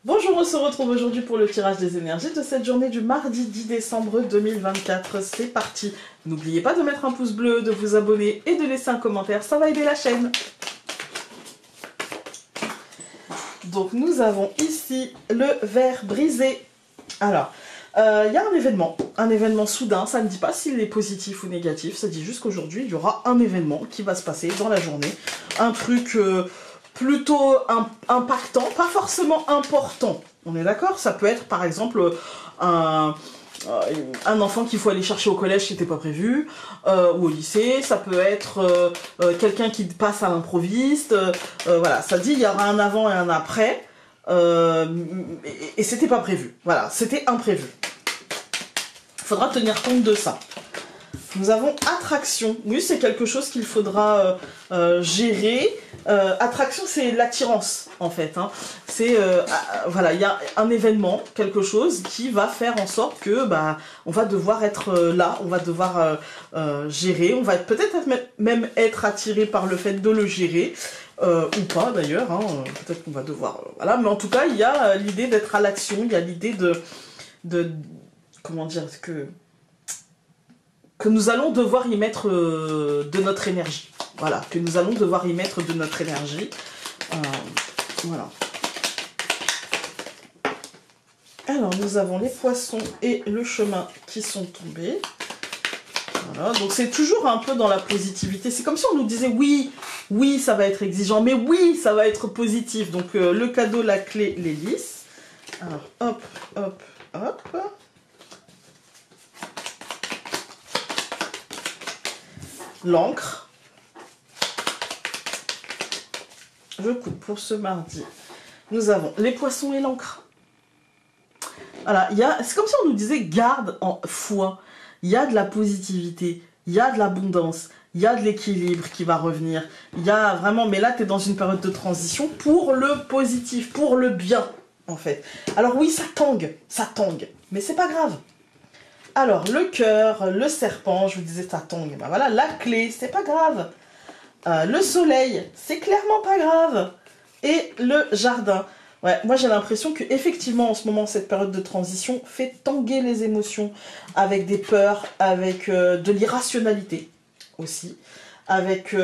Bonjour, on se retrouve aujourd'hui pour le tirage des énergies de cette journée du mardi 10 décembre 2024. C'est parti. N'oubliez pas de mettre un pouce bleu, de vous abonner et de laisser un commentaire, ça va aider la chaîne. Donc nous avons ici le verre brisé. Alors, il y a un événement soudain, ça ne dit pas s'il est positif ou négatif, ça dit juste qu'aujourd'hui il y aura un événement qui va se passer dans la journée. Un truc... plutôt impactant, pas forcément important. On est d'accord? Ça peut être par exemple un enfant qu'il faut aller chercher au collège qui n'était pas prévu, ou au lycée. Ça peut être quelqu'un qui passe à l'improviste. Voilà, ça dit il y aura un avant et un après. Et c'était pas prévu. Voilà, c'était imprévu. Il faudra tenir compte de ça. Nous avons attraction. Oui, c'est quelque chose qu'il faudra gérer. Attraction, c'est l'attirance, en fait. Hein. C'est, voilà, il y a un événement, quelque chose qui va faire en sorte que, bah, on va devoir être là, on va devoir gérer, on va peut-être même être attiré par le fait de le gérer, ou pas d'ailleurs, hein, peut-être qu'on va devoir, voilà, mais en tout cas, il y a l'idée d'être à l'action, il y a l'idée de comment dire, que nous allons devoir y mettre de notre énergie. Voilà, que nous allons devoir y mettre de notre énergie. Voilà. Alors, nous avons les poissons et le chemin qui sont tombés. Voilà, donc c'est toujours un peu dans la positivité. C'est comme si on nous disait oui, oui, ça va être exigeant, mais oui, ça va être positif. Donc, le cadeau, la clé, l'hélice. Alors, hop, hop, hop. L'encre. Je coupe pour ce mardi. Nous avons les poissons et l'encre. Voilà, c'est comme si on nous disait garde en foi. Il y a de la positivité, il y a de l'abondance, il y a de l'équilibre qui va revenir. Il y a vraiment, mais là tu es dans une période de transition pour le positif, pour le bien en fait. Alors oui, ça tangue, mais c'est pas grave. Alors, le cœur, le serpent, je vous disais ça tangue. Ben voilà, la clé, c'est pas grave. Le soleil, c'est clairement pas grave. Et le jardin. Ouais, moi j'ai l'impression que effectivement en ce moment, cette période de transition fait tanguer les émotions avec des peurs, avec de l'irrationalité aussi. Avec,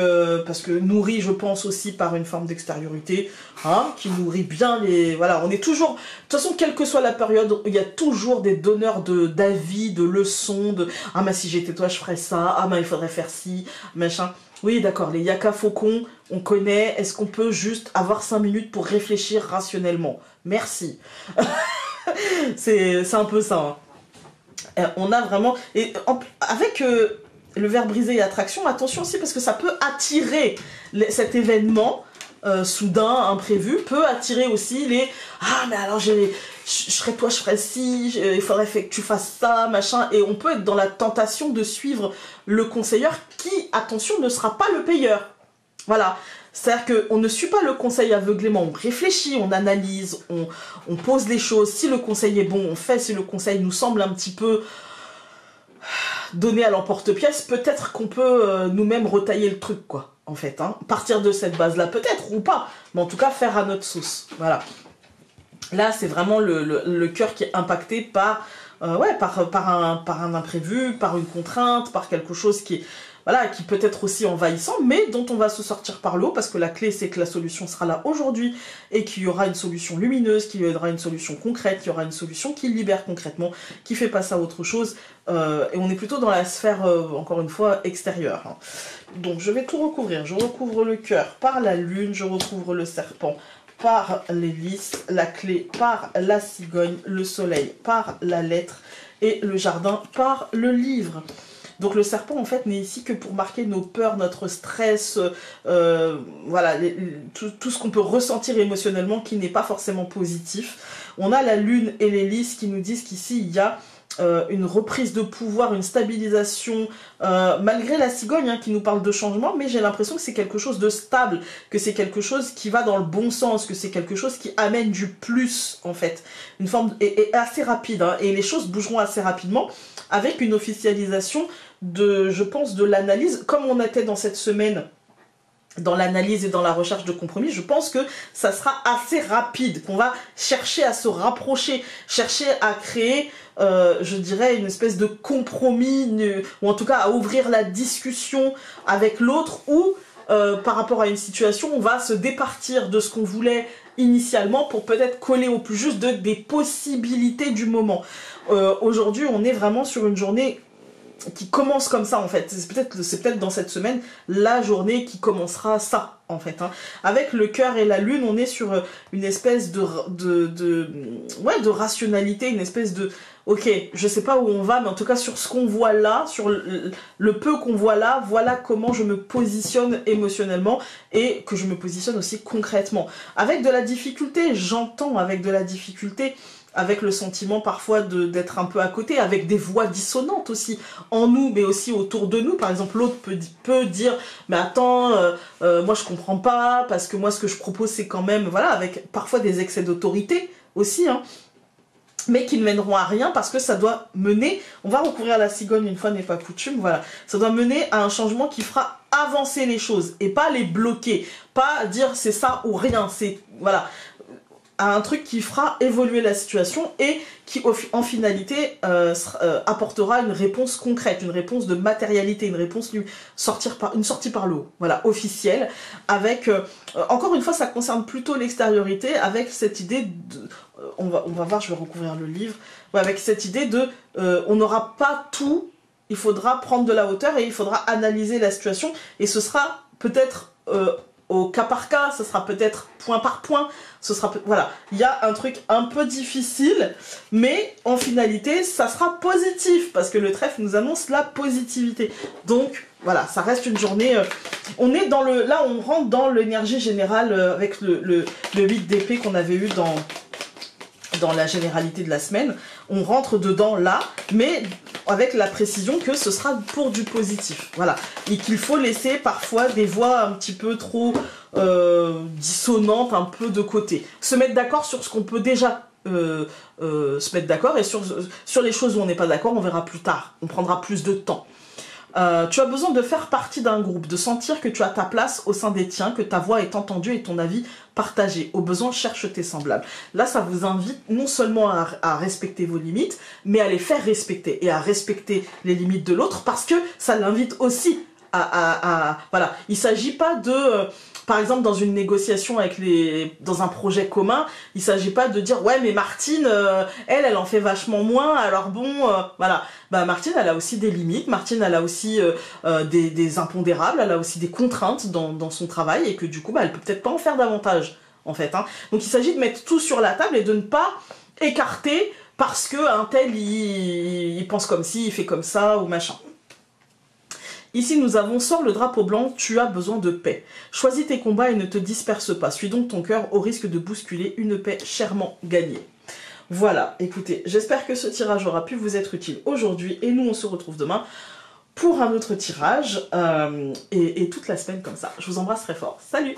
parce que nourri, je pense, aussi par une forme d'extériorité, hein, qui nourrit bien les... Voilà, on est toujours... De toute façon, quelle que soit la période, il y a toujours des donneurs d'avis, de leçons, de... Ah, mais si j'étais toi, je ferais ça. Ah, mais il faudrait faire ci, machin. Oui, d'accord, les yaka faucons, on connaît. Est-ce qu'on peut juste avoir 5 minutes pour réfléchir rationnellement? Merci. C'est un peu ça. Hein. On a vraiment... Et avec... le verre brisé et attraction, attention aussi parce que ça peut attirer cet événement soudain, imprévu, peut attirer aussi les « Ah mais alors je serais toi, je ferais ci, il faudrait que tu fasses ça, machin » et on peut être dans la tentation de suivre le conseilleur qui, attention, ne sera pas le payeur. Voilà. C'est-à-dire qu'on ne suit pas le conseil aveuglément, on réfléchit, on analyse, on pose les choses. Si le conseil est bon, on fait. Si le conseil nous semble un petit peu donné à l'emporte-pièce, peut-être qu'on peut nous-mêmes retailler le truc, quoi, en fait. Hein. Partir de cette base-là, peut-être, ou pas, mais en tout cas, faire à notre sauce. Voilà. Là, c'est vraiment le cœur qui est impacté par, ouais, par un imprévu, par une contrainte, par quelque chose qui est... Voilà, qui peut être aussi envahissant, mais dont on va se sortir par l'eau, parce que la clé, c'est que la solution sera là aujourd'hui, et qu'il y aura une solution lumineuse, qu'il y aura une solution concrète, qu'il y aura une solution qui libère concrètement, qui fait passer à autre chose, et on est plutôt dans la sphère, encore une fois, extérieure. Hein. Donc je vais tout recouvrir. Je recouvre le cœur par la lune, je recouvre le serpent par l'hélice, la clé par la cigogne, le soleil par la lettre, et le jardin par le livre. Donc le serpent, en fait, n'est ici que pour marquer nos peurs, notre stress, voilà, tout ce qu'on peut ressentir émotionnellement qui n'est pas forcément positif. On a la lune et l'hélice qui nous disent qu'ici, il y a une reprise de pouvoir, une stabilisation, malgré la cigogne hein, qui nous parle de changement, mais j'ai l'impression que c'est quelque chose de stable, que c'est quelque chose qui va dans le bon sens, que c'est quelque chose qui amène du plus, en fait. Une forme et assez rapide, hein, et les choses bougeront assez rapidement, avec une officialisation de, je pense, de l'analyse, comme on était dans cette semaine dans l'analyse et dans la recherche de compromis, je pense que ça sera assez rapide, qu'on va chercher à se rapprocher, chercher à créer, je dirais, une espèce de compromis, ou en tout cas à ouvrir la discussion avec l'autre, ou par rapport à une situation, on va se départir de ce qu'on voulait initialement pour peut-être coller au plus juste des possibilités du moment. Aujourd'hui, on est vraiment sur une journée qui commence comme ça en fait, c'est peut-être dans cette semaine la journée qui commencera ça en fait, hein. Avec le cœur et la lune, on est sur une espèce de rationalité, une espèce de ok, je sais pas où on va, mais en tout cas sur ce qu'on voit là, sur le peu qu'on voit là, voilà comment je me positionne émotionnellement et que je me positionne aussi concrètement. Avec de la difficulté, j'entends avec de la difficulté, avec le sentiment parfois d'être un peu à côté, avec des voix dissonantes aussi en nous, mais aussi autour de nous. Par exemple, l'autre peut dire « mais attends, moi je comprends pas, parce que moi ce que je propose c'est quand même... » Voilà, avec parfois des excès d'autorité aussi, hein, mais qui ne mèneront à rien parce que ça doit mener... On va recourir la cigogne une fois n'est pas coutume, voilà. Ça doit mener à un changement qui fera avancer les choses et pas les bloquer, pas dire c'est ça ou rien, c'est... Voilà. À un truc qui fera évoluer la situation et qui, en finalité, apportera une réponse concrète, une réponse de matérialité, une réponse une sortie par le haut, voilà, officielle, avec, encore une fois, ça concerne plutôt l'extériorité, avec cette idée de, on va voir, je vais recouvrir le livre, ouais, avec cette idée de, on n'aura pas tout, il faudra prendre de la hauteur et il faudra analyser la situation, et ce sera peut-être... au cas par cas, ce sera peut-être point par point, ce sera voilà, il y a un truc un peu difficile, mais en finalité, ça sera positif, parce que le trèfle nous annonce la positivité. Donc, voilà, ça reste une journée, on est dans le, là on rentre dans l'énergie générale avec le 8 d'épée qu'on avait eu dans la généralité de la semaine, on rentre dedans là, mais avec la précision que ce sera pour du positif, voilà, et qu'il faut laisser parfois des voix un petit peu trop dissonantes, un peu de côté, se mettre d'accord sur ce qu'on peut déjà se mettre d'accord, et sur les choses où on n'est pas d'accord, on verra plus tard, on prendra plus de temps. Tu as besoin de faire partie d'un groupe, de sentir que tu as ta place au sein des tiens, que ta voix est entendue et ton avis partagé. Au besoin, cherche tes semblables. Là, ça vous invite non seulement à respecter vos limites, mais à les faire respecter et à respecter les limites de l'autre, parce que ça l'invite aussi voilà. Il ne s'agit pas de... par exemple, dans une négociation dans un projet commun, il ne s'agit pas de dire « ouais, mais Martine, elle en fait vachement moins, alors bon, voilà. » Bah, Martine, elle a aussi des limites, Martine, elle a aussi des impondérables, elle a aussi des contraintes dans son travail, et que du coup, bah, elle peut peut-être pas en faire davantage, en fait, hein. Donc, il s'agit de mettre tout sur la table et de ne pas écarter parce que un tel, il pense comme ci, il fait comme ça, ou machin. Ici, nous avons « Sors le drapeau blanc, tu as besoin de paix. Choisis tes combats et ne te disperse pas. Suis donc ton cœur au risque de bousculer une paix chèrement gagnée. » Voilà, écoutez, j'espère que ce tirage aura pu vous être utile aujourd'hui. Et nous, on se retrouve demain pour un autre tirage. Et toute la semaine comme ça. Je vous embrasse très fort. Salut!